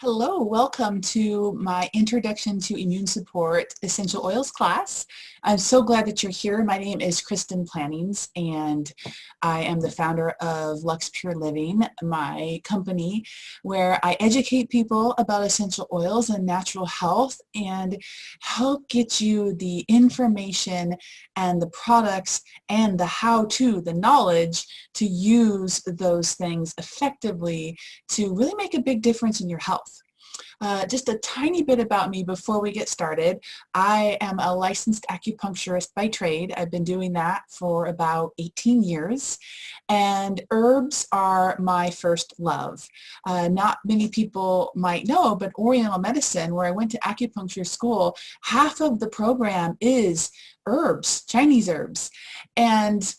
Hello, welcome to my Introduction to Immune Support Essential Oils class. I'm so glad that you're here. My name is Kristen Plannings and I am the founder of Lux Pure Living, my company where I educate people about essential oils and natural health and help get you the information and the products and the how-to, the knowledge to use those things effectively to really make a big difference in your health. Just a tiny bit about me before we get started. I am a licensed acupuncturist by trade. I've been doing that for about 18 years, and herbs are my first love. Not many people might know, but Oriental medicine, where I went to acupuncture school, half of the program is herbs, Chinese herbs. And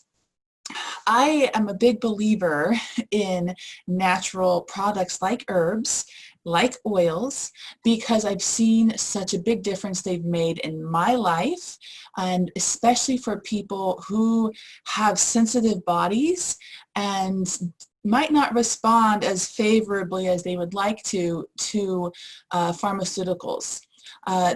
I am a big believer in natural products like herbs, like oils, because I've seen such a big difference they've made in my life, and especially for people who have sensitive bodies and might not respond as favorably as they would like to pharmaceuticals.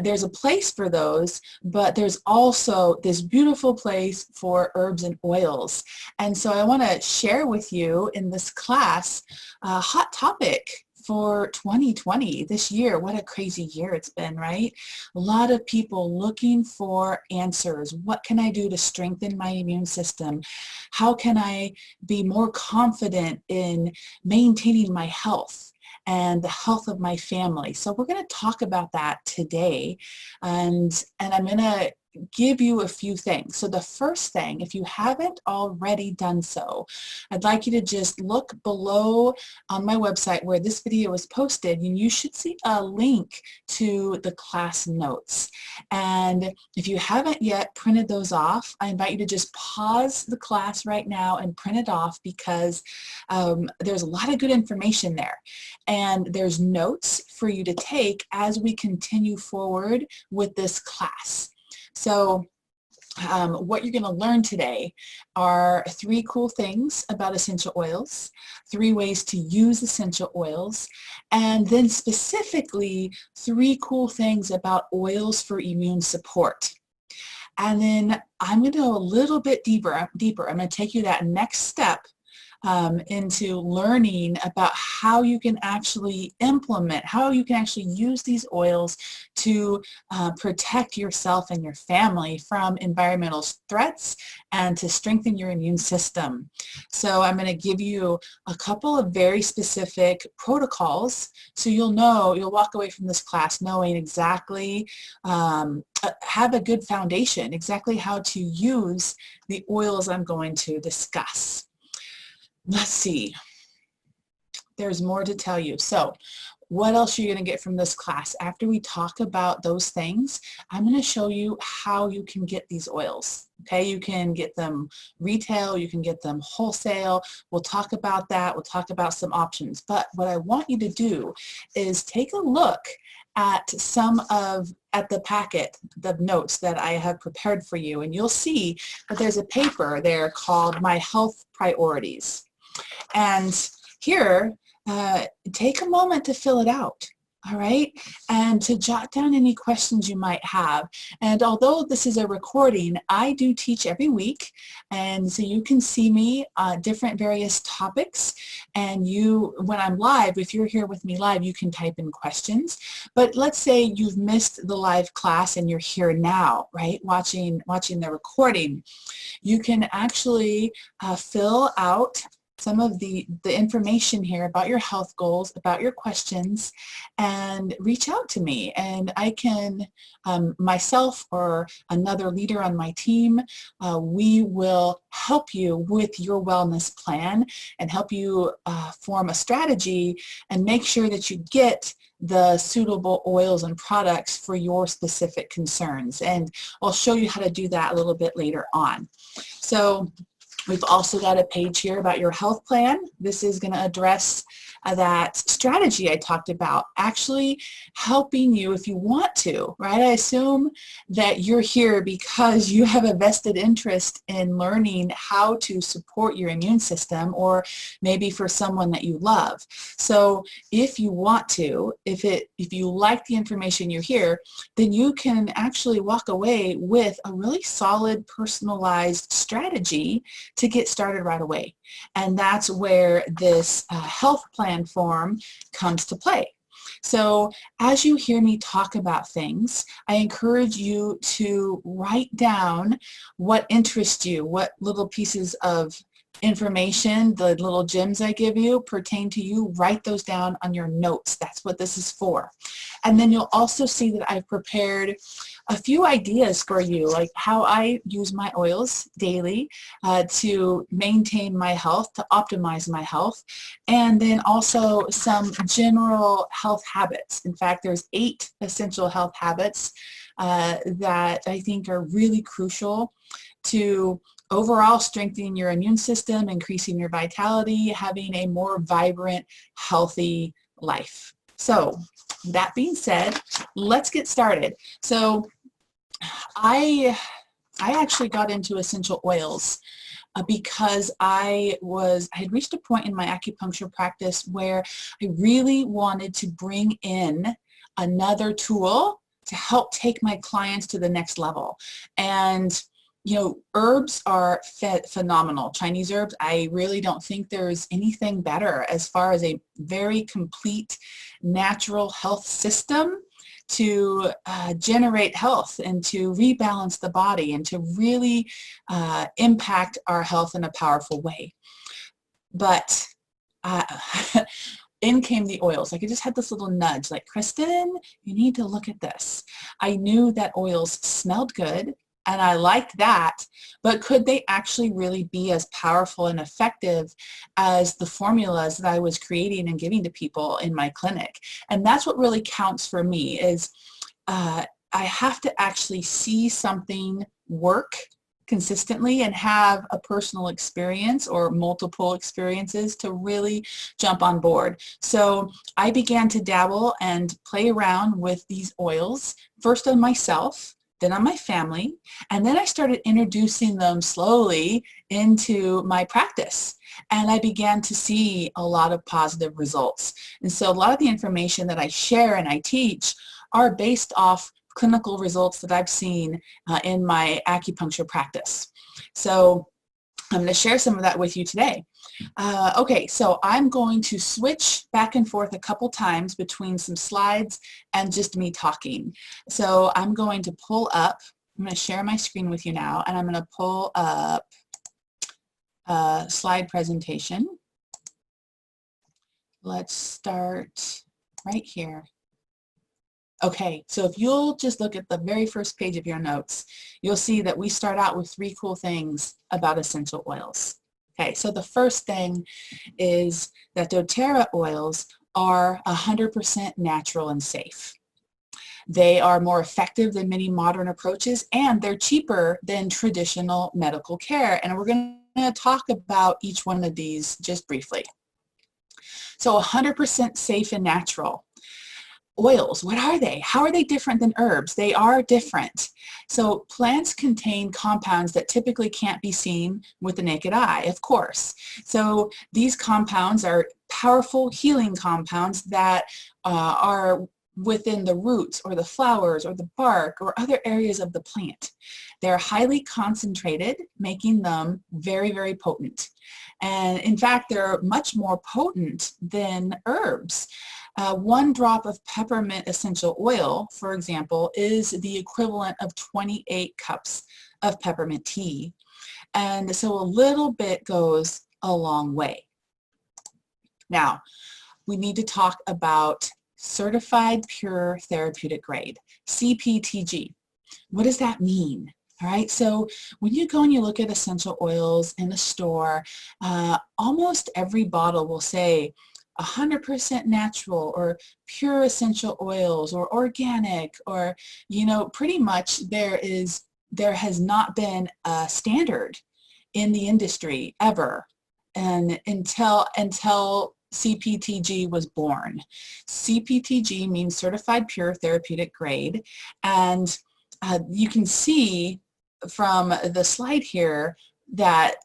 There's a place for those, but there's also this beautiful place for herbs and oils. And so I want to share with you in this class a hot topic for 2020, this year. What a crazy year it's been, right? A lot of people looking for answers. What can I do to strengthen my immune system? How can I be more confident in maintaining my health and the health of my family? So we're going to talk about that today, and I'm going to give you a few things. So the first thing, if you haven't already done so, I'd like you to just look below on my website where this video is posted, and you should see a link to the class notes. And if you haven't yet printed those off, I invite you to just pause the class right now and print it off, because there's a lot of good information there. And there's notes for you to take as we continue forward with this class. So what you're going to learn today are 3 cool things about essential oils, 3 ways to use essential oils, and then specifically 3 cool things about oils for immune support. And then I'm going to go a little bit deeper. I'm going to take you that next step into learning about how you can actually implement, how you can actually use these oils to protect yourself and your family from environmental threats and to strengthen your immune system. So I'm going to give you a couple of very specific protocols so you'll walk away from this class knowing exactly, have a good foundation, exactly how to use the oils I'm going to discuss. Let's see, there's more to tell you. So what else are you going to get from this class? After we talk about those things, I'm going to show you how you can get these oils. Okay, you can get them retail, you can get them wholesale. We'll talk about that. We'll talk about some options. But what I want you to do is take a look at at the packet, the notes that I have prepared for you, and you'll see that there's a paper there called My Health Priorities. And here, take a moment to fill it out, all right, and to jot down any questions you might have. And although this is a recording, I do teach every week, and so you can see me on different various topics, and when I'm live, if you're here with me live, you can type in questions. But let's say you've missed the live class and you're here now, right, watching the recording. You can actually fill out some of the information here about your health goals, about your questions, and reach out to me. And I can, myself or another leader on my team, we will help you with your wellness plan and help you form a strategy and make sure that you get the suitable oils and products for your specific concerns. And I'll show you how to do that a little bit later on. So we've also got a page here about your health plan. This is going to address that strategy I talked about, actually helping you if you want to, right? I assume that you're here because you have a vested interest in learning how to support your immune system, or maybe for someone that you love. So if you want to, if you like the information you hear, then you can actually walk away with a really solid personalized strategy to get started right away. And that's where this health plan form comes to play. So as you hear me talk about things, I encourage you to write down what interests you, what little pieces of information, the little gems I give you pertain to you. Write those down on your notes. That's what this is for. And then you'll also see that I've prepared a few ideas for you, like how I use my oils daily to maintain my health, to optimize my health, and then also some general health habits. In fact, there's 8 essential health habits that I think are really crucial to overall strengthening your immune system, increasing your vitality, having a more vibrant, healthy life. So that being said, let's get started. So I actually got into essential oils because I had reached a point in my acupuncture practice where I really wanted to bring in another tool to help take my clients to the next level. And you know, herbs are phenomenal. Chinese herbs, I really don't think there's anything better as far as a very complete natural health system to generate health and to rebalance the body and to really impact our health in a powerful way. But in came the oils. Like I just had this little nudge, like, Kristen, you need to look at this. I knew that oils smelled good, and I liked that, but could they actually really be as powerful and effective as the formulas that I was creating and giving to people in my clinic? And that's what really counts for me, is I have to actually see something work consistently and have a personal experience or multiple experiences to really jump on board. So I began to dabble and play around with these oils, first on myself, then on my family, and then I started introducing them slowly into my practice. And I began to see a lot of positive results. And so a lot of the information that I share and I teach are based off clinical results that I've seen in my acupuncture practice. So I'm going to share some of that with you today. Okay, so I'm going to switch back and forth a couple times between some slides and just me talking. So I'm going to pull up, I'm going to share my screen with you now, and I'm going to pull up a slide presentation. Let's start right here. Okay, so if you'll just look at the very first page of your notes, you'll see that we start out with 3 cool things about essential oils. Okay, so the first thing is that doTERRA oils are 100% natural and safe. They are more effective than many modern approaches, and they're cheaper than traditional medical care. And we're going to talk about each one of these just briefly. So 100% safe and natural. Oils, what are they? How are they different than herbs? They are different. So plants contain compounds that typically can't be seen with the naked eye, of course. So these compounds are powerful healing compounds that are within the roots or the flowers or the bark or other areas of the plant. They're highly concentrated, making them very, very potent. And in fact, they're much more potent than herbs. 1 drop of peppermint essential oil, for example, is the equivalent of 28 cups of peppermint tea. And so a little bit goes a long way. Now, we need to talk about Certified Pure Therapeutic Grade, CPTG. What does that mean? All right, so when you go and you look at essential oils in a store, almost every bottle will say 100% natural or pure essential oils or organic, or, you know, pretty much there has not been a standard in the industry ever, and until CPTG was born. CPTG means Certified Pure Therapeutic Grade, and you can see from the slide here that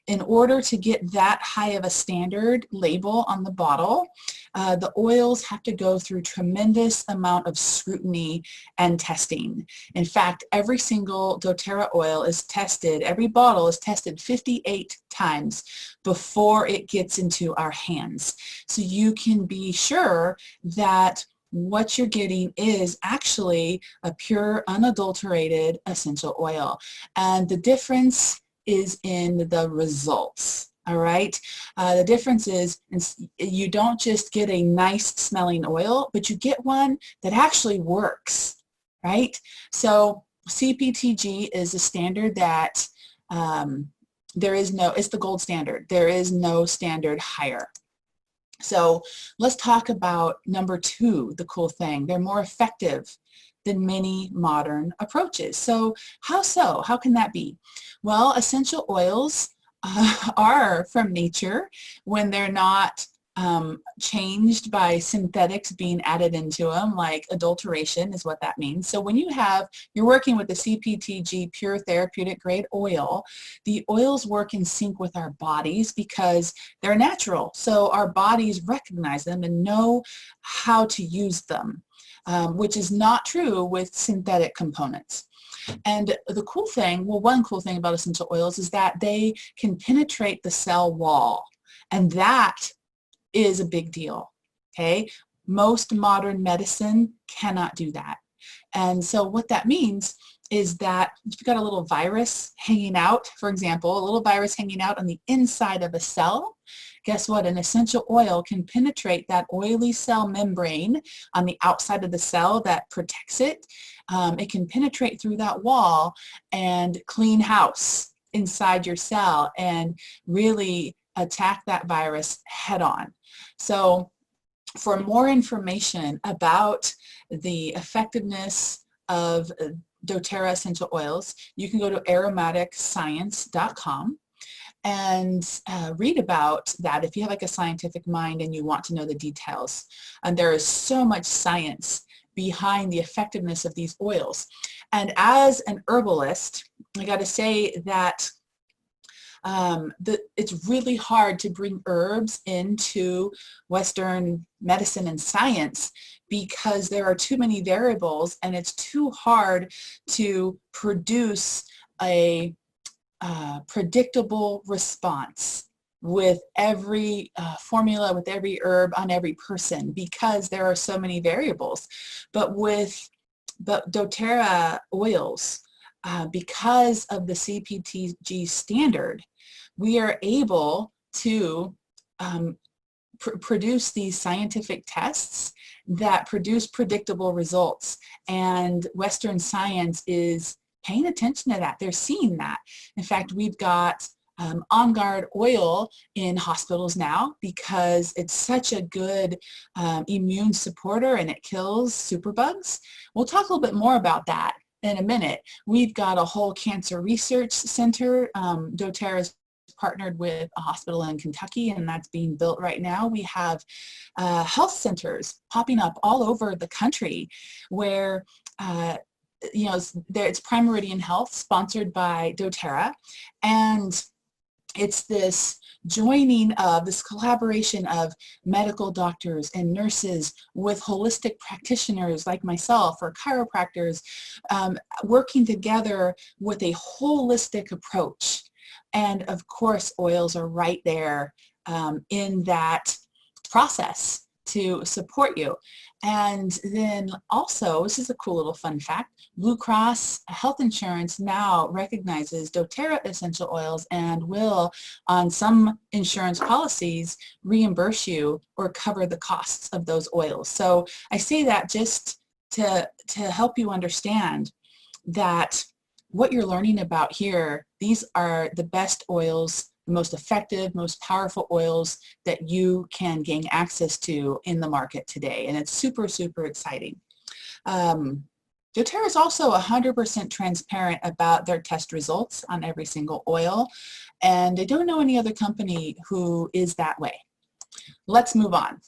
in order to get that high of a standard label on the bottle, the oils have to go through tremendous amount of scrutiny and testing. In fact, every single doTERRA oil is tested, every bottle is tested 58 times before it gets into our hands. So you can be sure that what you're getting is actually a pure, unadulterated essential oil. And the difference is in the results. All right. The difference is you don't just get a nice smelling oil, but you get one that actually works, right? So CPTG is a standard that there is no, it's the gold standard. There is no standard higher. So let's talk about number 2, the cool thing. They're more effective than many modern approaches. So how so? How can that be? Well, essential oils are from nature when they're not changed by synthetics being added into them, like adulteration is what that means. So when you're working with the CPTG Pure Therapeutic Grade oil, the oils work in sync with our bodies because they're natural. So our bodies recognize them and know how to use them. Which is not true with synthetic components. And the cool thing, well, one cool thing about essential oils is that they can penetrate the cell wall. And that is a big deal, okay? Most modern medicine cannot do that. And so what that means is that if you've got a little virus hanging out, for example, a little virus hanging out on the inside of a cell, guess what? An essential oil can penetrate that oily cell membrane on the outside of the cell that protects it. It can penetrate through that wall and clean house inside your cell and really attack that virus head on. So for more information about the effectiveness of doTERRA essential oils, you can go to aromaticscience.com and read about that if you have like a scientific mind and you want to know the details. And there is so much science behind the effectiveness of these oils. And as an herbalist, I got to say that it's really hard to bring herbs into Western medicine and science because there are too many variables and it's too hard to produce a predictable response with every formula, with every herb on every person because there are so many variables. But with doTERRA oils, because of the CPTG standard, we are able to produce these scientific tests that produce predictable results. And Western science is paying attention to that. They're seeing that. In fact, we've got On Guard oil in hospitals now because it's such a good immune supporter and it kills superbugs. We'll talk a little bit more about that in a minute. We've got a whole cancer research center. doTERRA's partnered with a hospital in Kentucky and that's being built right now. We have health centers popping up all over the country where it's Prime Meridian Health, sponsored by doTERRA, and it's this joining of, this collaboration of medical doctors and nurses with holistic practitioners like myself or chiropractors working together with a holistic approach. And of course, oils are right there in that process to support you. And then also, this is a cool little fun fact, Blue Cross Health Insurance now recognizes doTERRA essential oils and will, on some insurance policies, reimburse you or cover the costs of those oils. So I say that just to help you understand that what you're learning about here, these are the best oils, the most effective, most powerful oils that you can gain access to in the market today. And it's super, super exciting. doTERRA is also 100% transparent about their test results on every single oil. And I don't know any other company who is that way. let's move on.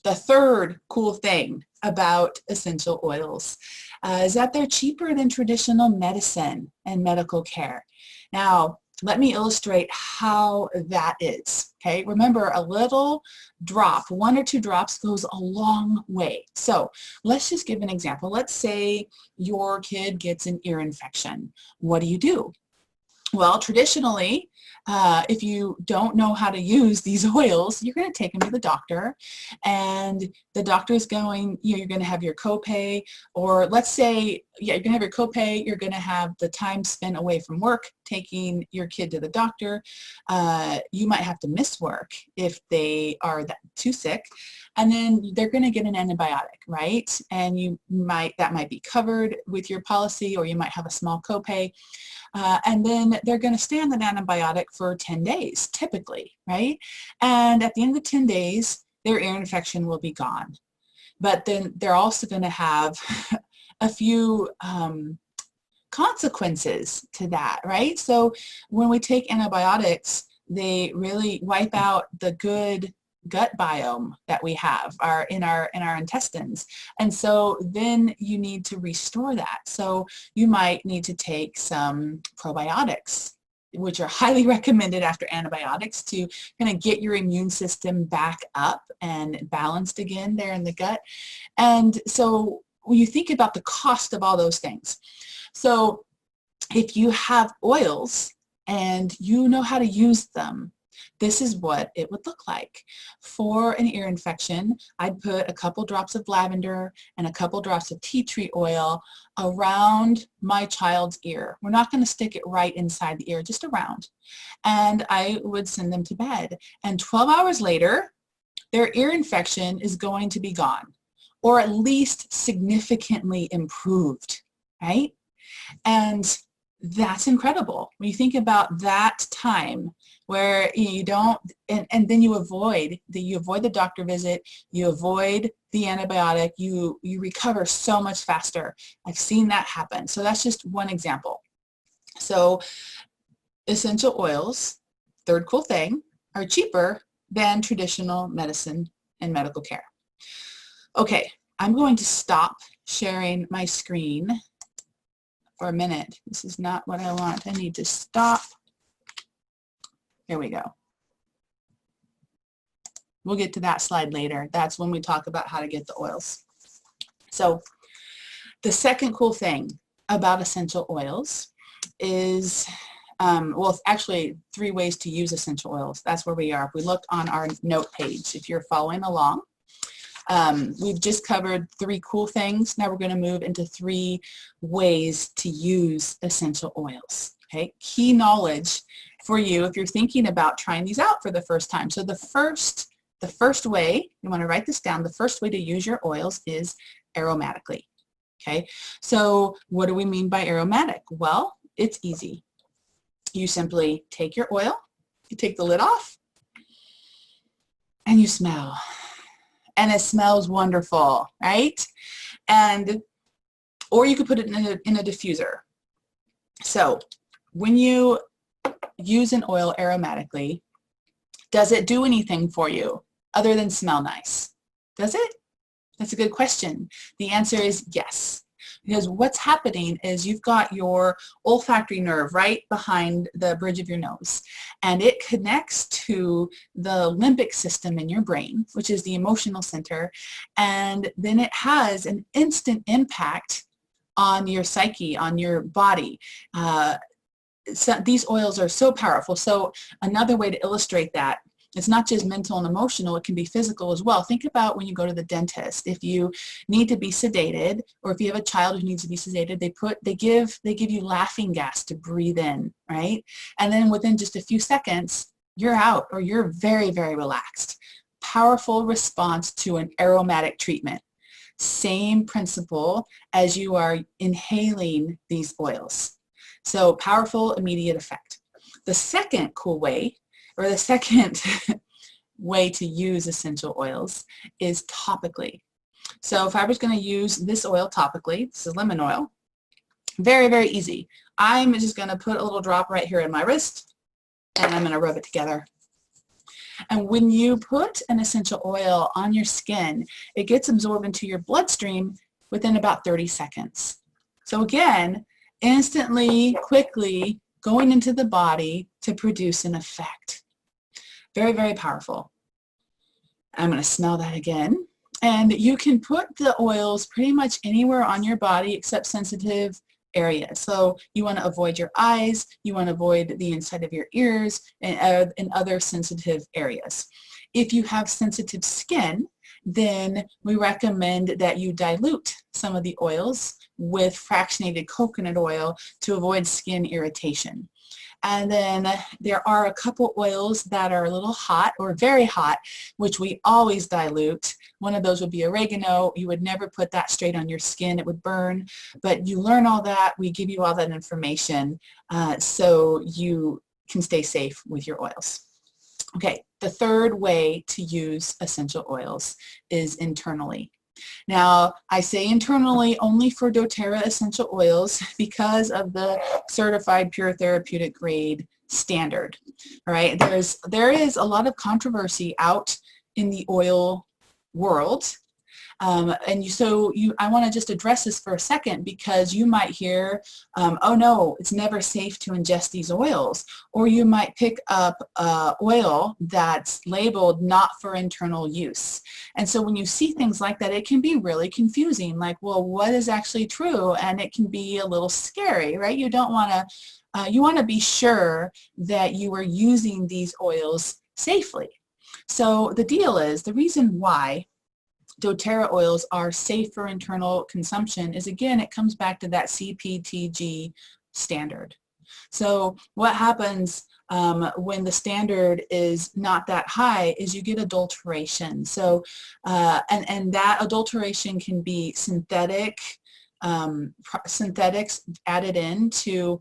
The third cool thing about essential oils is that they're cheaper than traditional medicine and medical care. Now, let me illustrate how that is. Okay, remember, a little drop, 1 or 2 drops, goes a long way. So let's just give an example. Let's say your kid gets an ear infection. What do? Well, traditionally, if you don't know how to use these oils, you're going to take them to the doctor, and the doctor is going, you're going to have your copay, or let's say, you're going to have your copay, you're going to have the time spent away from work taking your kid to the doctor. You might have to miss work if they are too sick, and then they're going to get an antibiotic, right? And that might be covered with your policy, or you might have a small copay. And then they're going to stay on that antibiotic for 10 days, typically, right? And at the end of the 10 days, their ear infection will be gone. But then they're also going to have a few consequences to that, right? So when we take antibiotics, they really wipe out the good gut biome that we have in our intestines, and so then you need to restore that. So you might need to take some probiotics, which are highly recommended after antibiotics, to kind of get your immune system back up and balanced again there in the gut. And so when you think about the cost of all those things, so if you have oils and you know how to use them, this is what it would look like. For an ear infection, I'd put a couple drops of lavender and a couple drops of tea tree oil around my child's ear. We're not going to stick it right inside the ear, just around. And I would send them to bed. And 12 hours later, their ear infection is going to be gone, or at least significantly improved, right? And that's incredible. When you think about that time where you don't, and then you avoid the doctor visit, you avoid the antibiotic, you recover so much faster. I've seen that happen. So that's just one example. So essential oils, third cool thing, are cheaper than traditional medicine and medical care. Okay, I'm going to stop sharing my screen for a minute. This is not what I want. I need to stop. Here we go. We'll get to that slide later. That's when we talk about how to get the oils. So the second cool thing about essential oils is, well, it's actually 3 ways to use essential oils. That's where we are. If we look on our note page, if you're following along, we've just covered 3 cool things. Now we're going to move into 3 ways to use essential oils. Okay, key knowledge for you if you're thinking about trying these out for the first time. So the first way, you want to write this down, the first way to use your oils is aromatically. Okay, so what do we mean by aromatic? Well, it's easy. You simply take your oil, you take the lid off, and you smell. And it smells wonderful, right? Or you could put it in a diffuser. So when you use an oil aromatically, does it do anything for you other than smell nice? Does it? That's a good question. The answer is yes. Because what's happening is you've got your olfactory nerve right behind the bridge of your nose, and it connects to the limbic system in your brain, which is the emotional center, and then it has an instant impact on your psyche, on your body. So these oils are so powerful. So another way to illustrate that, it's not just mental and emotional, it can be physical as well. Think about when you go to the dentist. If you need to be sedated, or if you have a child who needs to be sedated, they give you laughing gas to breathe in, right? And then within just a few seconds, you're out, or you're very, very relaxed. Powerful response to an aromatic treatment. Same principle as you are inhaling these oils. So powerful, immediate effect. The second cool way, or the second way to use essential oils, is topically. So if I was going to use this oil topically, this is lemon oil, very, very easy. I'm just going to put a little drop right here in my wrist, and I'm going to rub it together. And when you put an essential oil on your skin, it gets absorbed into your bloodstream within about 30 seconds. So again, instantly, quickly going into the body to produce an effect. Very, very powerful. I'm going to smell that again. And you can put the oils pretty much anywhere on your body except sensitive areas. So you want to avoid your eyes, you want to avoid the inside of your ears, and other sensitive areas. If you have sensitive skin, then we recommend that you dilute some of the oils with fractionated coconut oil to avoid skin irritation. And then there are a couple oils that are a little hot or very hot, which we always dilute. One of those would be oregano. You would never put that straight on your skin. It would burn. But you learn all that. We give you all that information so you can stay safe with your oils. Okay, the third way to use essential oils is internally. Now, I say internally only for doTERRA essential oils because of the certified pure therapeutic grade standard. All right, there is a lot of controversy out in the oil world. I want to just address this for a second because you might hear, oh no, it's never safe to ingest these oils. Or you might pick up oil that's labeled not for internal use. And so when you see things like that, it can be really confusing. Like, well, what is actually true? And it can be a little scary, right? You don't want to, you want to be sure that you are using these oils safely. So the deal is, the reason why doTERRA oils are safe for internal consumption is, again, it comes back to that CPTG standard. So what happens when the standard is not that high is you get adulteration. So and that adulteration can be synthetics added in to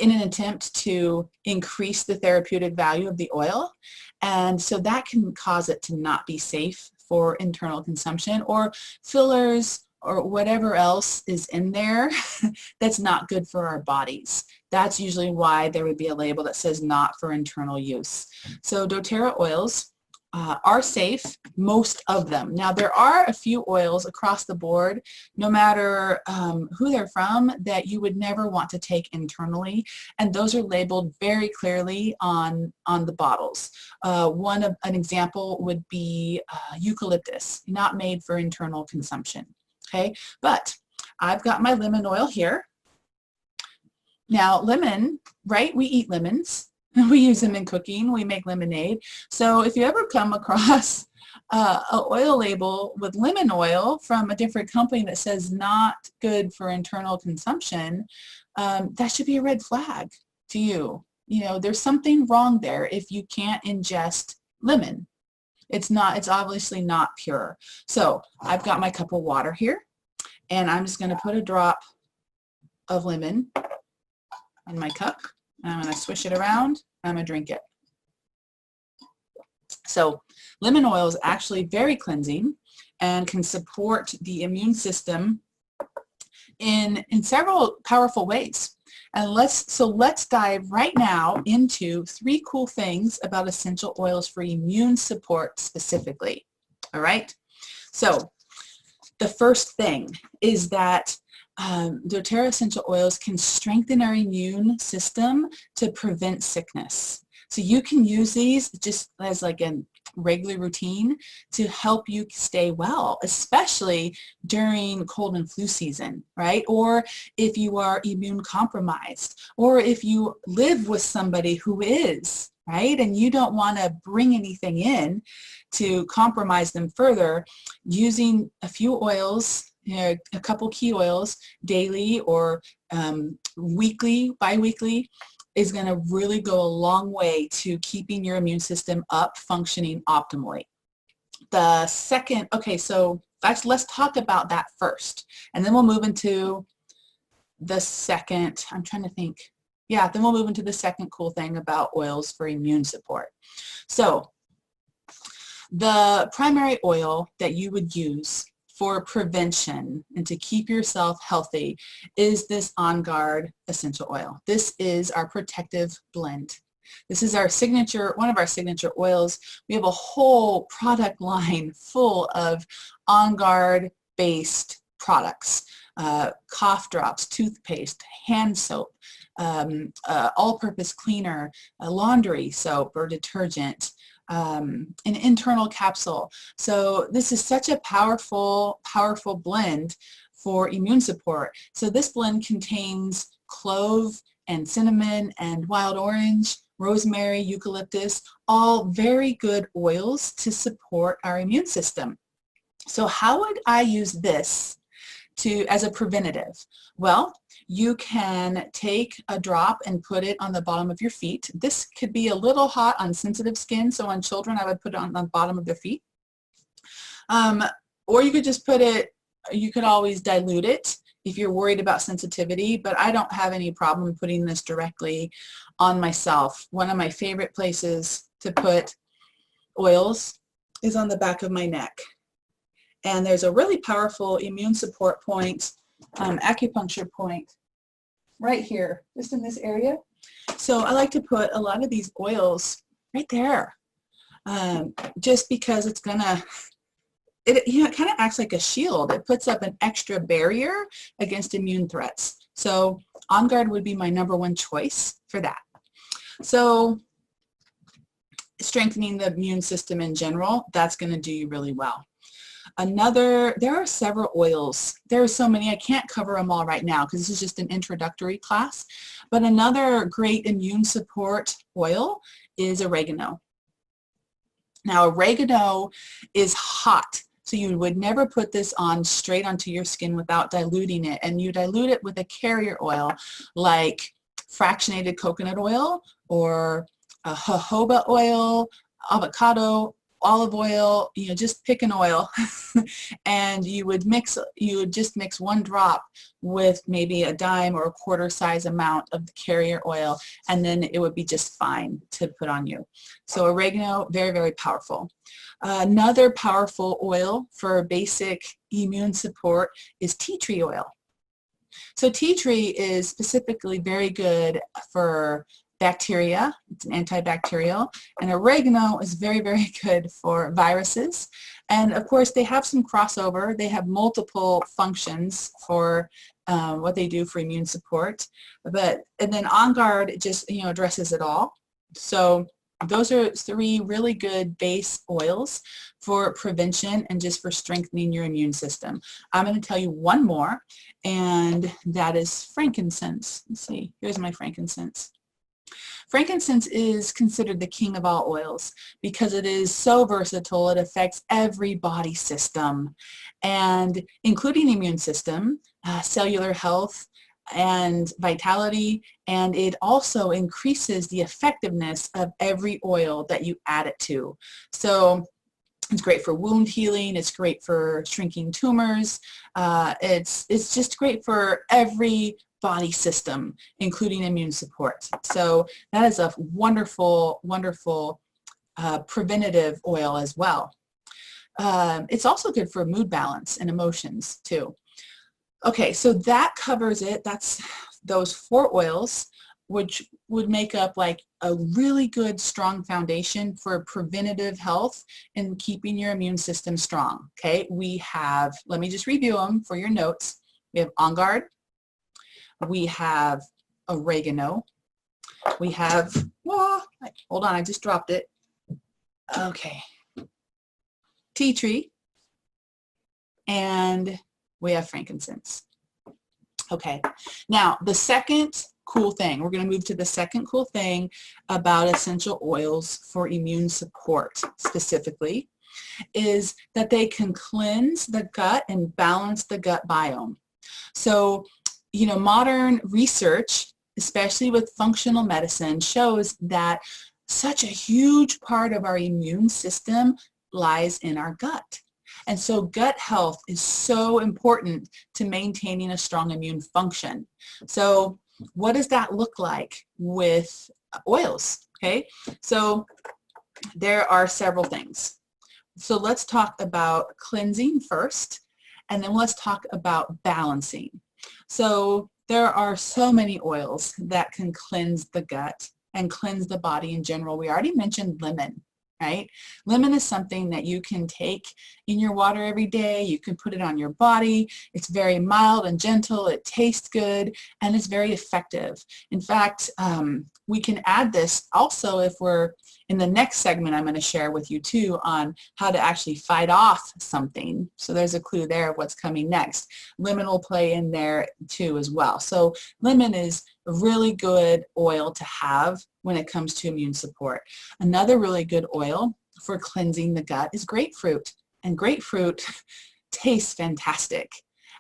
in an attempt to increase the therapeutic value of the oil, and so that can cause it to not be safe for internal consumption, or fillers or whatever else is in there that's not good for our bodies. That's usually why there would be a label that says not for internal use. So doTERRA oils are safe, most of them. Now there are a few oils across the board, no matter who they're from, that you would never want to take internally, and those are labeled very clearly on the bottles. An example would be eucalyptus, not made for internal consumption. Okay, but I've got my lemon oil here. Now lemon, right, we eat lemons. We use them in cooking. We make lemonade. So if you ever come across an oil label with lemon oil from a different company that says not good for internal consumption, that should be a red flag to you. You know, there's something wrong there if you can't ingest lemon. It's obviously not pure. So I've got my cup of water here, and I'm just going to put a drop of lemon in my cup. I'm going to swish it around. I'm going to drink it. So lemon oil is actually very cleansing and can support the immune system in several powerful ways. And let's dive right now into 3 cool things about essential oils for immune support specifically. All right. So the first thing is that doTERRA essential oils can strengthen our immune system to prevent sickness. So you can use these just as like a regular routine to help you stay well, especially during cold and flu season, right? Or if you are immune compromised, or if you live with somebody who is, right? And you don't want to bring anything in to compromise them further, using a few oils, you know, a couple key oils daily or weekly, bi-weekly, is going to really go a long way to keeping your immune system up, functioning optimally. The second, okay, so let's talk about that first, and then we'll move into the second, I'm trying to think. Yeah, then we'll move into the second cool thing about oils for immune support. So the primary oil that you would use for prevention and to keep yourself healthy is this On Guard essential oil. This is our protective blend. This is our signature, one of our signature oils. We have a whole product line full of On Guard based products, cough drops, toothpaste, hand soap, all-purpose cleaner, laundry soap or detergent, an internal capsule. So this is such a powerful blend for immune support. So this blend contains clove and cinnamon and wild orange, rosemary, eucalyptus, all very good oils to support our immune system. So how would I use this as a preventative? Well, you can take a drop and put it on the bottom of your feet. This could be a little hot on sensitive skin, so on children I would put it on the bottom of their feet. Or you could just put it, you could always dilute it if you're worried about sensitivity, but I don't have any problem putting this directly on myself. One of my favorite places to put oils is on the back of my neck. And there's a really powerful immune support point, acupuncture point, right here, just in this area. So I like to put a lot of these oils right there, just because it's gonna, it kind of acts like a shield. It puts up an extra barrier against immune threats. So On Guard would be my #1 choice for that. So strengthening the immune system in general, that's going to do you really well. There are several oils. There are so many, I can't cover them all right now because this is just an introductory class. But another great immune support oil is oregano. Now oregano is hot. So you would never put this on straight onto your skin without diluting it. And you dilute it with a carrier oil like fractionated coconut oil or jojoba oil, avocado, olive oil, just pick an oil. And you would just mix 1 drop with maybe a dime or a quarter size amount of the carrier oil, and then it would be just fine to put on you. So oregano, very, very powerful. Another powerful oil for basic immune support is tea tree oil. So tea tree is specifically very good for bacteria. It's an antibacterial, and oregano is very, very good for viruses. And of course they have some crossover. They have multiple functions for what they do for immune support, and then On Guard just addresses it all. So those are 3 really good base oils for prevention and just for strengthening your immune system. I'm going to tell you one more, and that is frankincense. Let's see, here's my frankincense. Frankincense is considered the king of all oils because it is so versatile. It affects every body system, and including the immune system, cellular health, and vitality, and it also increases the effectiveness of every oil that you add it to. So it's great for wound healing. It's great for shrinking tumors. It's just great for every body system, including immune support. So that is a wonderful, wonderful preventative oil as well. It's also good for mood balance and emotions too. Okay, so that covers it. That's those 4 oils, which would make up like a really good, strong foundation for preventative health and keeping your immune system strong. Okay, we have, let me just review them for your notes. We have On Guard, we have oregano, we have, hold on, I just dropped it. Okay, tea tree, and we have frankincense. Okay, now the second cool thing, we're going to move to the second cool thing about essential oils for immune support specifically, is that they can cleanse the gut and balance the gut biome. So, modern research, especially with functional medicine, shows that such a huge part of our immune system lies in our gut. And so gut health is so important to maintaining a strong immune function. So what does that look like with oils? Okay, so there are several things. So let's talk about cleansing first, and then let's talk about balancing. So there are so many oils that can cleanse the gut and cleanse the body in general. We already mentioned lemon, right? Lemon is something that you can take in your water every day. You can put it on your body. It's very mild and gentle. It tastes good, and it's very effective. In fact, we can add this also if we're in the next segment I'm going to share with you too on how to actually fight off something. So there's a clue there of what's coming next. Lemon will play in there too as well. So lemon is a really good oil to have when it comes to immune support. Another really good oil for cleansing the gut is grapefruit, and grapefruit tastes fantastic.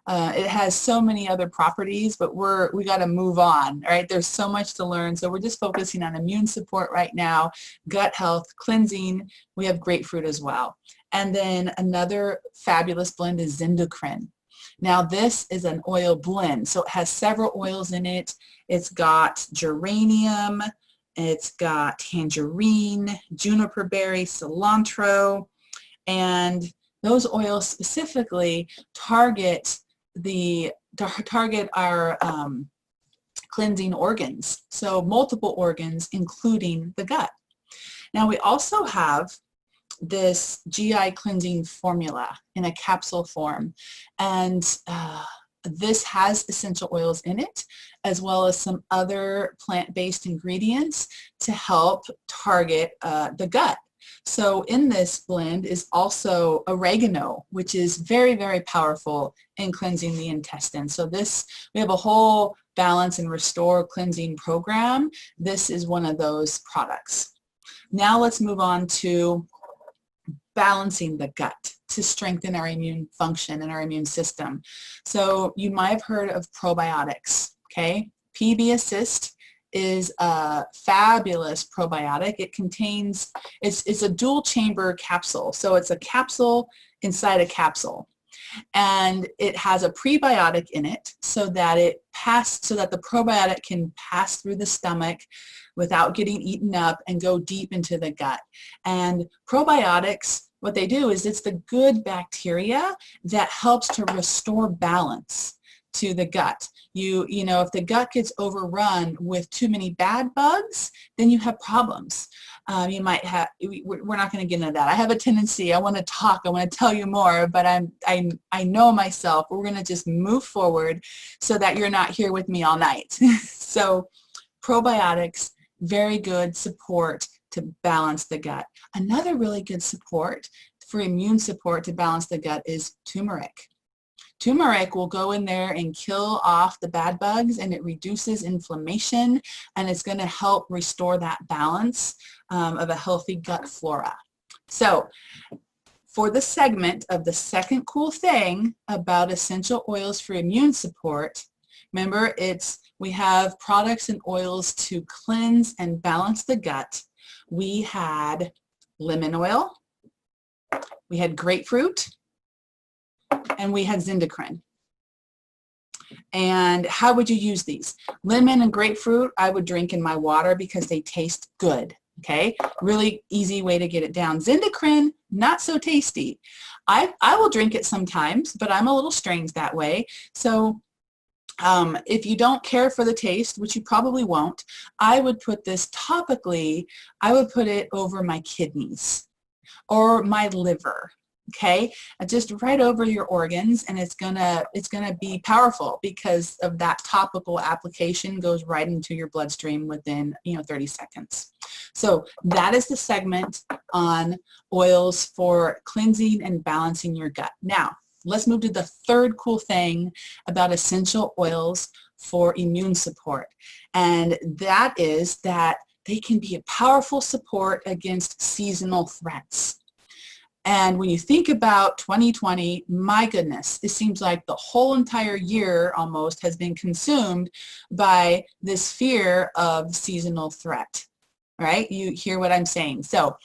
It has so many other properties, but we got to move on, right? There's so much to learn, so we're just focusing on immune support right now, gut health, cleansing. We have grapefruit as well. And then another fabulous blend is Zinducrin. Now this is an oil blend, so it has several oils in it. It's got geranium, it's got tangerine, juniper berry, cilantro, and those oils specifically target our cleansing organs, so multiple organs including the gut. Now we also have this GI cleansing formula in a capsule form, and this has essential oils in it as well as some other plant-based ingredients to help target the gut. So in this blend is also oregano, which is very, very powerful in cleansing the intestine. So we have a whole balance and restore cleansing program. This is one of those products. Now let's move on to balancing the gut to strengthen our immune function and our immune system. So you might have heard of probiotics, okay? PB Assist is a fabulous probiotic. It contains, it's a dual chamber capsule. So it's a capsule inside a capsule. And it has a prebiotic in it so that the probiotic can pass through the stomach without getting eaten up and go deep into the gut. And probiotics, what they do is it's the good bacteria that helps to restore balance to the gut. You know, if the gut gets overrun with too many bad bugs, then you have problems. You might have, we're not going to get into that. I have a tendency, I want to talk, I want to tell you more, but I know myself. We're going to just move forward so that you're not here with me all night. So probiotics, very good support to balance the gut. Another really good support for immune support to balance the gut is turmeric. Turmeric will go in there and kill off the bad bugs, and it reduces inflammation, and it's going to help restore that balance of a healthy gut flora. So for the segment of the second cool thing about essential oils for immune support, remember we have products and oils to cleanse and balance the gut. We had lemon oil, we had grapefruit, and we had Zinducrin. And how would you use these? Lemon and grapefruit I would drink in my water because they taste good. Okay, really easy way to get it down. Zinducrin, not so tasty. I will drink it sometimes, but I'm a little strange that way. So if you don't care for the taste, which you probably won't, I would put this topically. I would put it over my kidneys or my liver. Okay, just right over your organs, and it's gonna be powerful because of that topical application goes right into your bloodstream within 30 seconds. So that is the segment on oils for cleansing and balancing your gut. Now let's move to the third cool thing about essential oils for immune support, and that is that they can be a powerful support against seasonal threats. And when you think about 2020, my goodness, it seems like the whole entire year almost has been consumed by this fear of seasonal threat, right? You hear what I'm saying. So,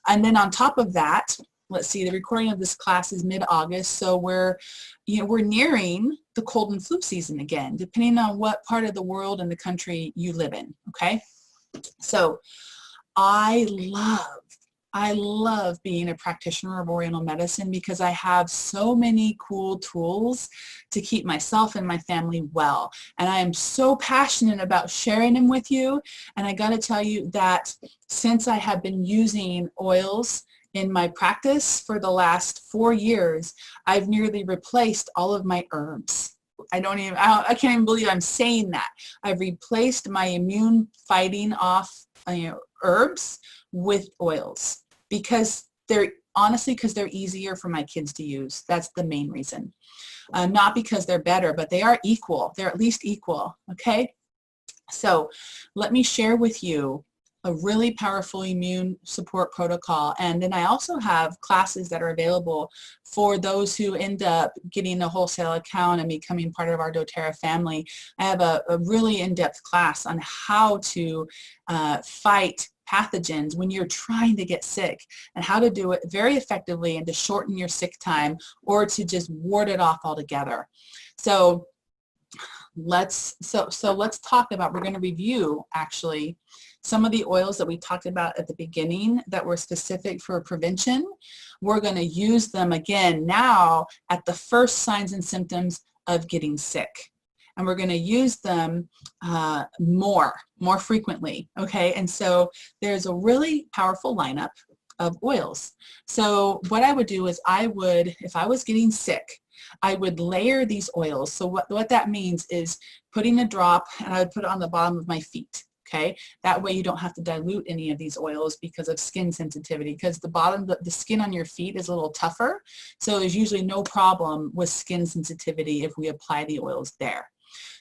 and then on top of that, let's see, the recording of this class is mid-August, so we're nearing the cold and flu season again, depending on what part of the world and the country you live in, okay? So I love I love being a practitioner of Oriental medicine because I have so many cool tools to keep myself and my family well. And I am so passionate about sharing them with you. And I got to tell you that since I have been using oils in my practice for the last 4 years, I've nearly replaced all of my herbs. I can't even believe I'm saying that. I've replaced my immune fighting off herbs with oils because they're easier for my kids to use. That's the main reason. Not because they're better, but they are equal. They're at least equal, okay? So let me share with you a really powerful immune support protocol. And then I also have classes that are available for those who end up getting a wholesale account and becoming part of our doTERRA family. I have a really in-depth class on how to fight pathogens when you're trying to get sick and how to do it very effectively and to shorten your sick time or to just ward it off altogether. So let's talk about, we're going to review actually some of the oils that we talked about at the beginning that were specific for prevention. We're going to use them again now at the first signs and symptoms of getting sick. And we're going to use them more frequently, okay? And so there's a really powerful lineup of oils. So what I would do is if I was getting sick, I would layer these oils. So what that means is putting a drop, and I would put it on the bottom of my feet. Okay, that way you don't have to dilute any of these oils because of skin sensitivity, because the skin on your feet is a little tougher, so there's usually no problem with skin sensitivity if we apply the oils there.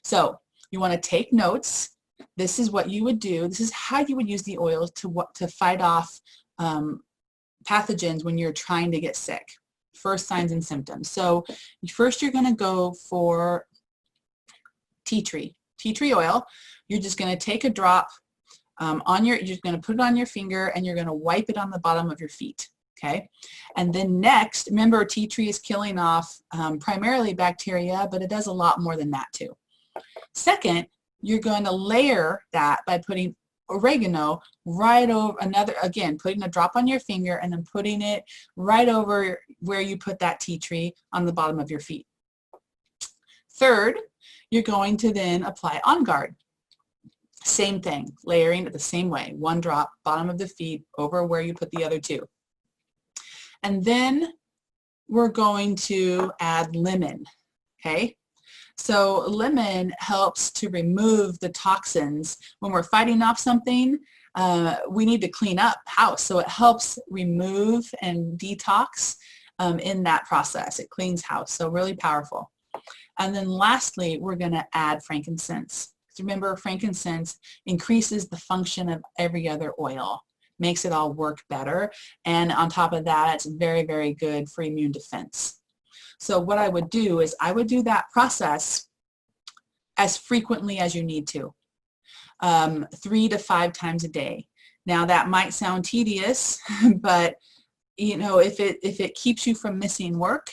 So you want to take notes. This is what you would do. This is how you would use the oils to fight off pathogens when you're trying to get sick. First signs and symptoms. So first you're going to go for tea tree oil. You're just going to take a drop you're just going to put it on your finger and you're going to wipe it on the bottom of your feet. Okay, and then next, remember, tea tree is killing off primarily bacteria, but it does a lot more than that too. Second, you're going to layer that by putting oregano right over putting a drop on your finger and then putting it right over where you put that tea tree on the bottom of your feet. Third, you're going to then apply On Guard. Same thing, layering it the same way. One drop, bottom of the feet, over where you put the other two. And then we're going to add lemon, okay? So lemon helps to remove the toxins. When we're fighting off something, we need to clean up house. So it helps remove and detox in that process. It cleans house, so really powerful. And then lastly, we're going to add frankincense. Remember, frankincense increases the function of every other oil, makes it all work better, and on top of that, it's very, very good for immune defense. So what I would do is I would do that process as frequently as you need to, 3 to 5 times a day. Now that might sound tedious, but if it keeps you from missing work,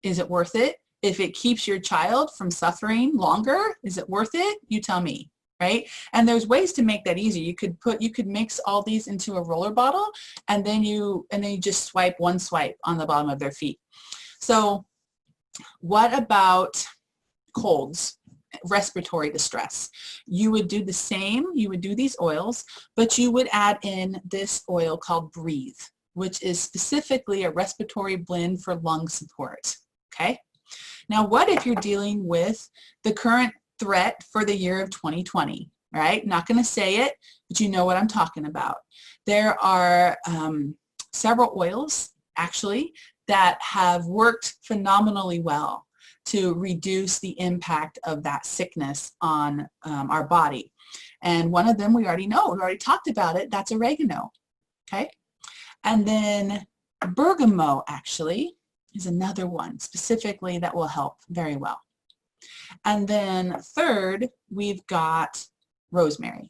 is it worth it? If it keeps your child from suffering longer, is it worth it? You tell me, right? And there's ways to make that easy. You could mix all these into a roller bottle, and then you just swipe one swipe on the bottom of their feet. So what about colds, respiratory distress? You would do the same. You would do these oils, but you would add in this oil called Breathe, which is specifically a respiratory blend for lung support, okay? Now, what if you're dealing with the current threat for the year of 2020, right? Not going to say it, but you know what I'm talking about. There are several oils, actually, that have worked phenomenally well to reduce the impact of that sickness on our body. And one of them we already know. We already talked about it. That's oregano, okay? And then bergamot, actually, is another one specifically that will help very well. And then third, we've got rosemary.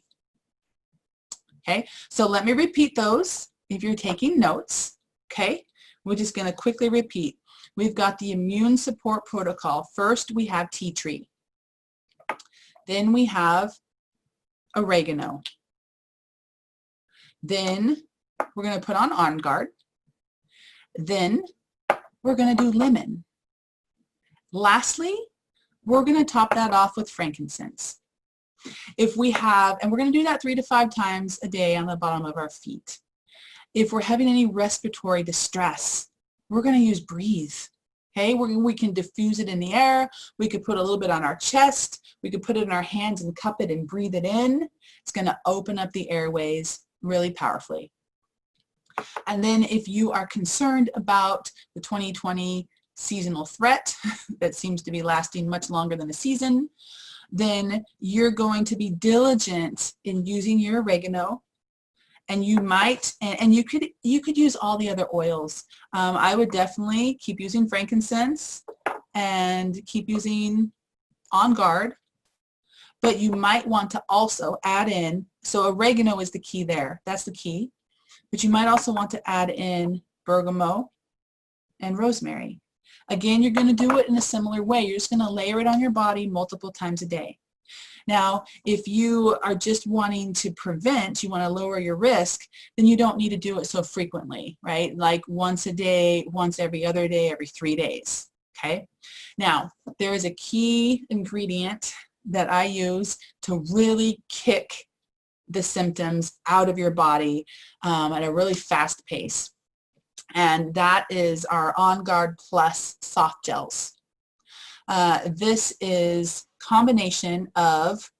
Okay, so let me repeat those if you're taking notes. Okay, we're just going to quickly repeat. We've got the immune support protocol. First, we have tea tree. Then we have oregano. Then we're going to put on Guard. Then we're going to do lemon. Lastly, we're going to top that off with frankincense. If we have, and we're going to do that 3 to 5 times a day on the bottom of our feet. If we're having any respiratory distress, we're going to use Breathe. Okay, we can diffuse it in the air. We could put a little bit on our chest. We could put it in our hands and cup it and breathe it in. It's going to open up the airways really powerfully. And then if you are concerned about the 2020 seasonal threat that seems to be lasting much longer than a season, then you're going to be diligent in using your oregano. And you might, and you could use all the other oils. I would definitely keep using frankincense and keep using On Guard, but you might want to also add in, so oregano is the key there, that's the key, but you might also want to add in bergamot and rosemary. Again, you're going to do it in a similar way. You're just going to layer it on your body multiple times a day. Now, if you are just wanting to prevent, you want to lower your risk, then you don't need to do it so frequently, right? Like once a day, once every other day, every 3 days, okay? Now, there is a key ingredient that I use to really kick the symptoms out of your body at a really fast pace, and that is our On Guard Plus soft gels. This is combination of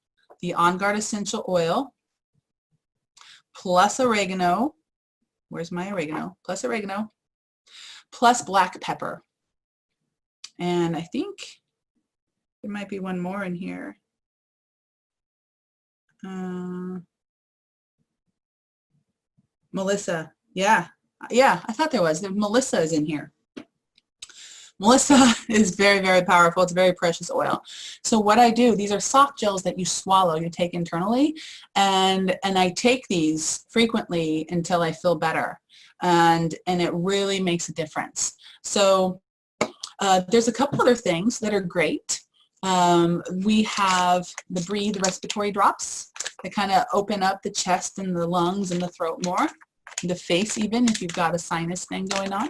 the On Guard essential oil plus oregano. Where's my oregano? Plus oregano plus black pepper. And I think there might be one more in here. Melissa. Yeah, I thought there was. Melissa is in here. Melissa is very, very powerful. It's a very precious oil. So what I do, these are soft gels that you swallow, you take internally, and I take these frequently until I feel better, and it really makes a difference. So there's a couple other things that are great. We have the Breathe respiratory drops that kind of open up the chest and the lungs and the throat more, the face even if you've got a sinus thing going on.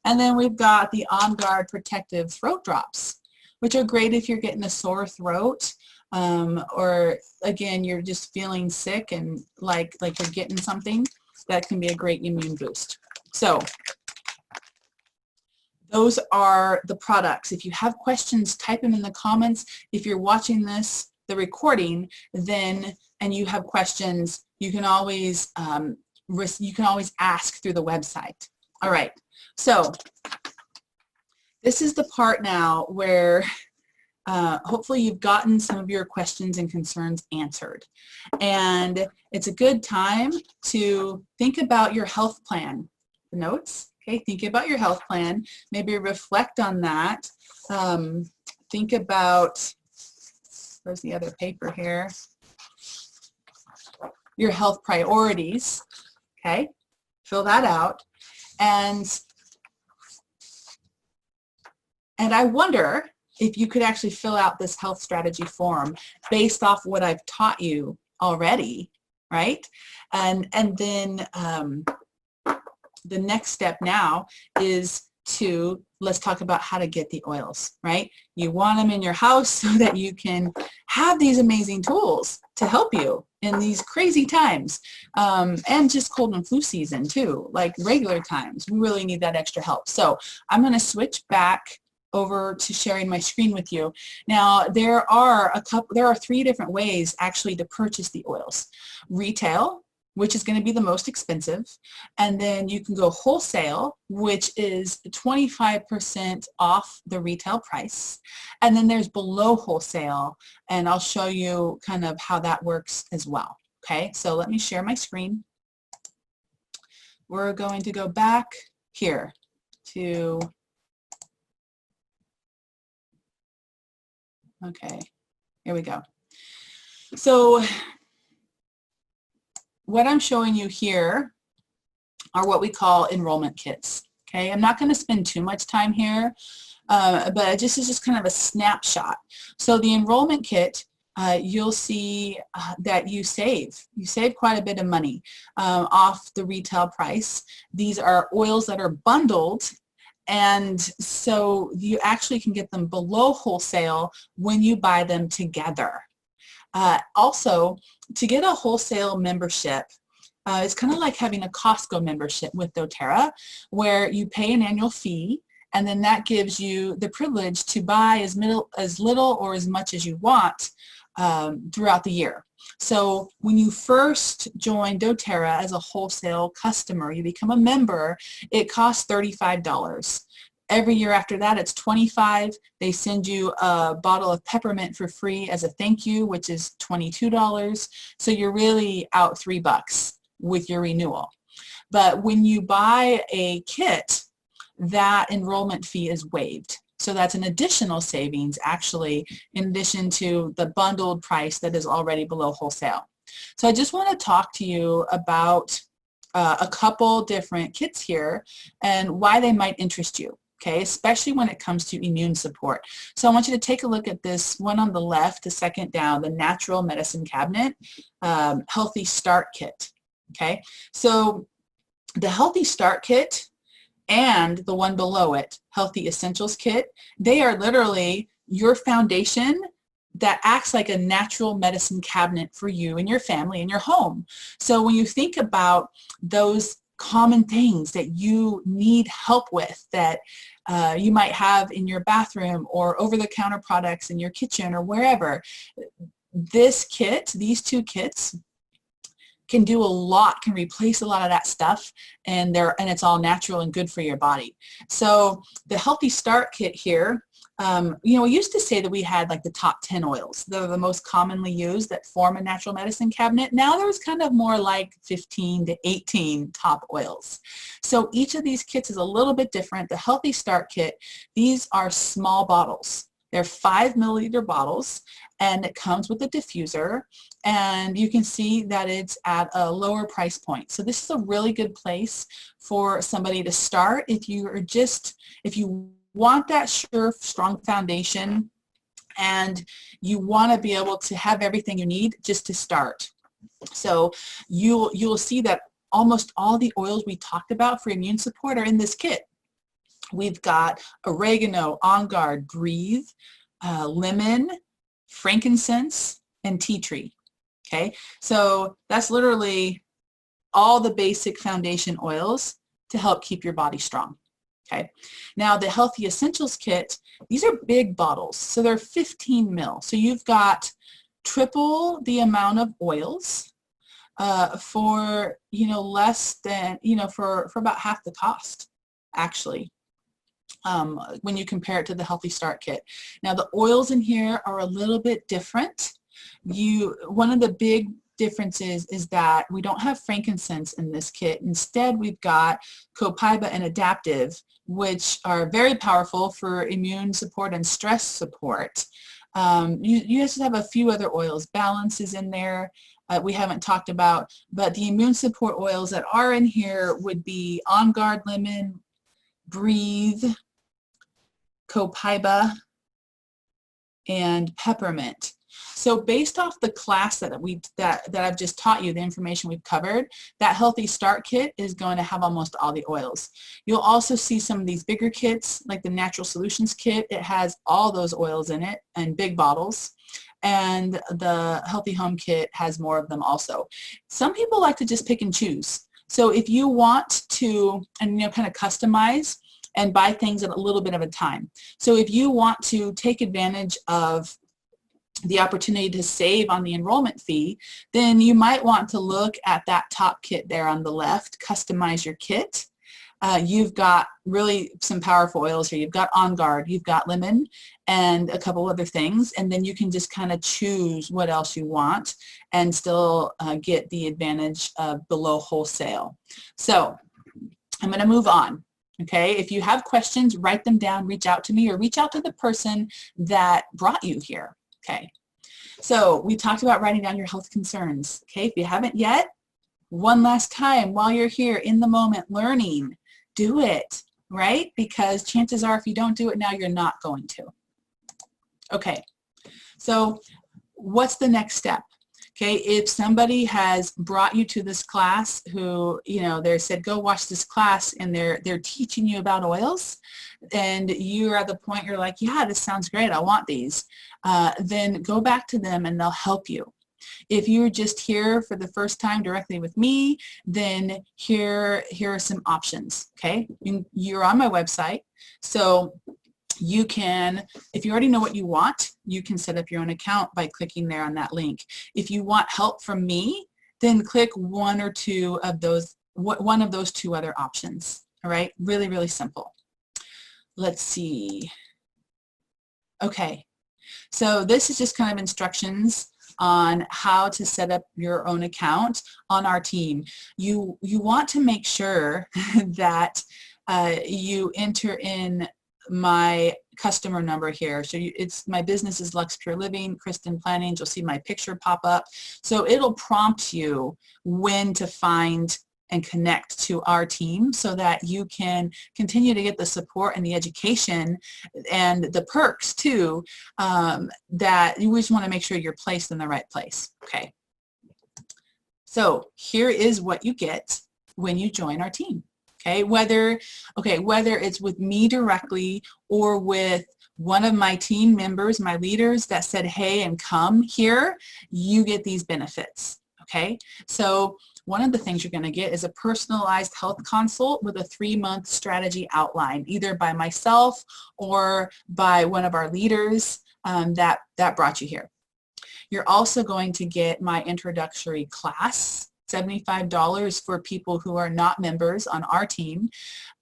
And then we've got the On Guard protective throat drops, which are great if you're getting a sore throat, or again, you're just feeling sick and like you're getting something. That can be a great immune boost. So those are the products. If you have questions, type them in the comments. If you're watching this, the recording, then, and you have questions, you can always ask through the website. All right. So this is the part now where hopefully you've gotten some of your questions and concerns answered. And it's a good time to think about your health plan. The notes, okay, think about your health plan. Maybe reflect on that. Think about, where's the other paper here? Your health priorities, okay? Fill that out. And I wonder if you could actually fill out this health strategy form based off what I've taught you already, right? And then the next step now is to, let's talk about how to get the oils, right? You want them in your house so that you can have these amazing tools to help you in these crazy times, and just cold and flu season too, like regular times. We really need that extra help. So I'm going to switch back over to sharing my screen with you. Now there are 3 different ways actually to purchase the oils. Retail, which is going to be the most expensive, and then you can go wholesale, which is 25% off the retail price, and then there's below wholesale, and I'll show you kind of how that works as well. Okay, so let me share my screen. We're going to go back here to, okay, here we go. So what I'm showing you here are what we call enrollment kits. Okay, I'm not going to spend too much time here, but this is just kind of a snapshot. So the enrollment kit you'll see that you save. You save quite a bit of money off the retail price. These are oils that are bundled, and so you actually can get them below wholesale when you buy them together. Also, to get a wholesale membership, it's kind of like having a Costco membership with doTERRA, where you pay an annual fee, and then that gives you the privilege to buy as little or as much as you want throughout the year. So when you first join doTERRA as a wholesale customer, you become a member, it costs $35. Every year after that, it's $25. They send you a bottle of peppermint for free as a thank you, which is $22. So you're really out $3 with your renewal. But when you buy a kit, that enrollment fee is waived. So that's an additional savings, actually, in addition to the bundled price that is already below wholesale. So I just want to talk to you about a couple different kits here and why they might interest you. Okay, especially when it comes to immune support. So I want you to take a look at this one on the left, the second down, the Natural Medicine Cabinet Healthy Start Kit. Okay, so the Healthy Start Kit and the one below it, Healthy Essentials Kit, they are literally your foundation that acts like a natural medicine cabinet for you and your family and your home. So when you think about those common things that you need help with, that you might have in your bathroom or over-the-counter products in your kitchen or wherever, this kit, these two kits, can do a lot, can replace a lot of that stuff, and it's all natural and good for your body. So the Healthy Start Kit here, you know, we used to say that we had like the top 10 oils. They're the most commonly used that form a natural medicine cabinet. Now there's kind of more like 15 to 18 top oils. So each of these kits is a little bit different. The Healthy Start Kit, these are small bottles. They're 5 milliliter bottles, and it comes with a diffuser, and you can see that it's at a lower price point. So this is a really good place for somebody to start if you want that sure, strong foundation and you want to be able to have everything you need just to start. So you'll see that almost all the oils we talked about for immune support are in this kit. We've got oregano, On Guard, Breathe, lemon, frankincense, and tea tree. Okay, so that's literally all the basic foundation oils to help keep your body strong. Okay, now the Healthy Essentials Kit, these are big bottles, so they're 15 mil. So you've got triple the amount of oils for, you know, less than, you know, for about half the cost, actually. When you compare it to the Healthy Start Kit. Now the oils in here are a little bit different. One of the big differences is that we don't have frankincense in this kit. Instead, we've got copaiba and adaptive, which are very powerful for immune support and stress support. You just have a few other oils. Balance is in there. We haven't talked about, but the immune support oils that are in here would be On Guard Lemon, Breathe, copaiba, and peppermint. So based off the class that I've just taught you, the information we've covered, that Healthy Start Kit is going to have almost all the oils. You'll also see some of these bigger kits, like the Natural Solutions Kit. It has all those oils in it and big bottles. And the Healthy Home Kit has more of them also. Some people like to just pick and choose. So if you want to, and you know, kind of customize and buy things at a little bit of a time. So if you want to take advantage of the opportunity to save on the enrollment fee, then you might want to look at that top kit there on the left, customize your kit. You've got really some powerful oils here. You've got On Guard, you've got lemon, and a couple other things, and then you can just kind of choose what else you want and still get the advantage of below wholesale. So I'm going to move on. Okay, if you have questions, write them down, reach out to me, or reach out to the person that brought you here. Okay, so we talked about writing down your health concerns. Okay, if you haven't yet, one last time while you're here in the moment learning, do it, right? Because chances are if you don't do it now, you're not going to. Okay, so what's the next step? Okay, if somebody has brought you to this class who, they said, go watch this class, and they're teaching you about oils, and you're at the point you're like, yeah, this sounds great, I want these, then go back to them and they'll help you. If you're just here for the first time directly with me, then here are some options, okay? You're on my website, so you can, if you already know what you want, you can set up your own account by clicking there on that link. If you want help from me, then click one of those two other options. All right, really, really simple. Let's see. Okay, so this is just kind of instructions on how to set up your own account on our team. You want to make sure that you enter in my customer number here. So my business is Lux Pure Living, Kristen Plannings. You'll see my picture pop up. So it'll prompt you when to find and connect to our team so that you can continue to get the support and the education and the perks too, that you just want to make sure you're placed in the right place. Okay. So here is what you get when you join our team. Okay, whether it's with me directly or with one of my team members, my leaders that said, hey, and come here, you get these benefits. Okay, so one of the things you're going to get is a personalized health consult with a 3-month strategy outline, either by myself or by one of our leaders that brought you here. You're also going to get my introductory class, $75 for people who are not members on our team.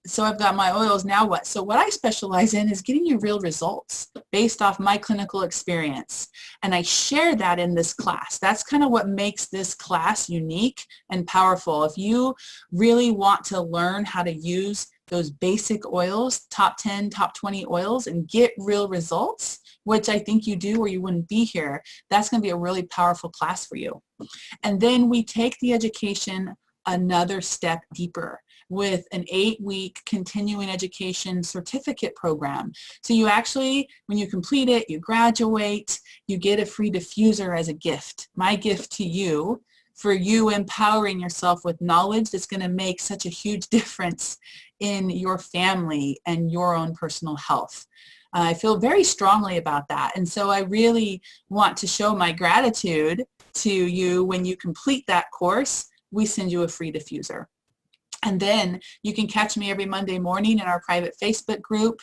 So I've got my oils. Now what? So what I specialize in is getting you real results based off my clinical experience. And I share that in this class. That's kind of what makes this class unique and powerful. If you really want to learn how to use those basic oils, top 10, top 20 oils, and get real results, which I think you do or you wouldn't be here, that's going to be a really powerful class for you. And then we take the education another step deeper with an 8-week continuing education certificate program. So you actually, when you complete it, you graduate, you get a free diffuser as a gift. My gift to you, for you empowering yourself with knowledge that's going to make such a huge difference in your family and your own personal health. I feel very strongly about that. And so I really want to show my gratitude to you. When you complete that course, we send you a free diffuser. And then you can catch me every Monday morning in our private Facebook group.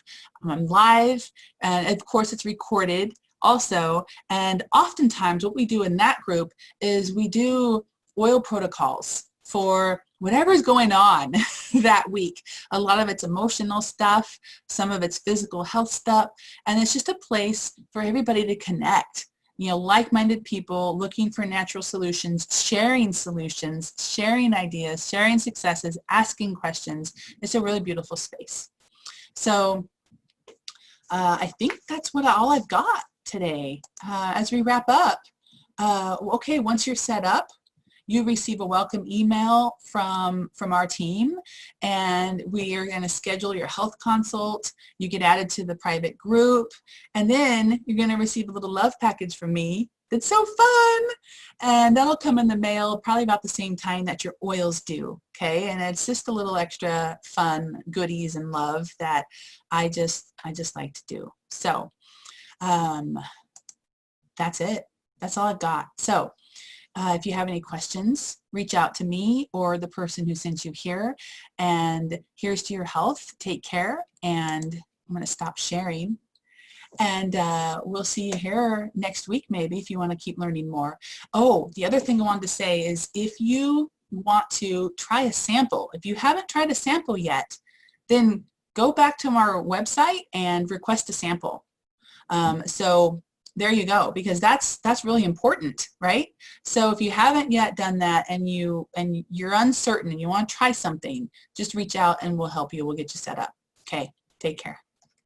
I'm live, and of course it's recorded also. And oftentimes what we do in that group is we do oil protocols for whatever's going on that week. A lot of it's emotional stuff, some of it's physical health stuff, and it's just a place for everybody to connect. Like-minded people looking for natural solutions, sharing ideas, sharing successes, asking questions. It's a really beautiful space. So I think that's all I've got today. As we wrap up, okay, once you're set up, you receive a welcome email from our team, and we are going to schedule your health consult. You get added to the private group, and then you're going to receive a little love package from me. That's so fun, and that'll come in the mail probably about the same time that your oils do. Okay, and it's just a little extra fun goodies and love that I just like to do. So that's it. That's all I've got. So if you have any questions, reach out to me or the person who sent you here. And here's to your health. Take care. And I'm going to stop sharing. And we'll see you here next week, maybe, if you want to keep learning more. Oh, the other thing I wanted to say is if you want to try a sample, if you haven't tried a sample yet, then go back to our website and request a sample. So there you go, because that's really important, right? So if you haven't yet done that and you're uncertain and you want to try something, just reach out and we'll help you. We'll get you set up. Okay, take care.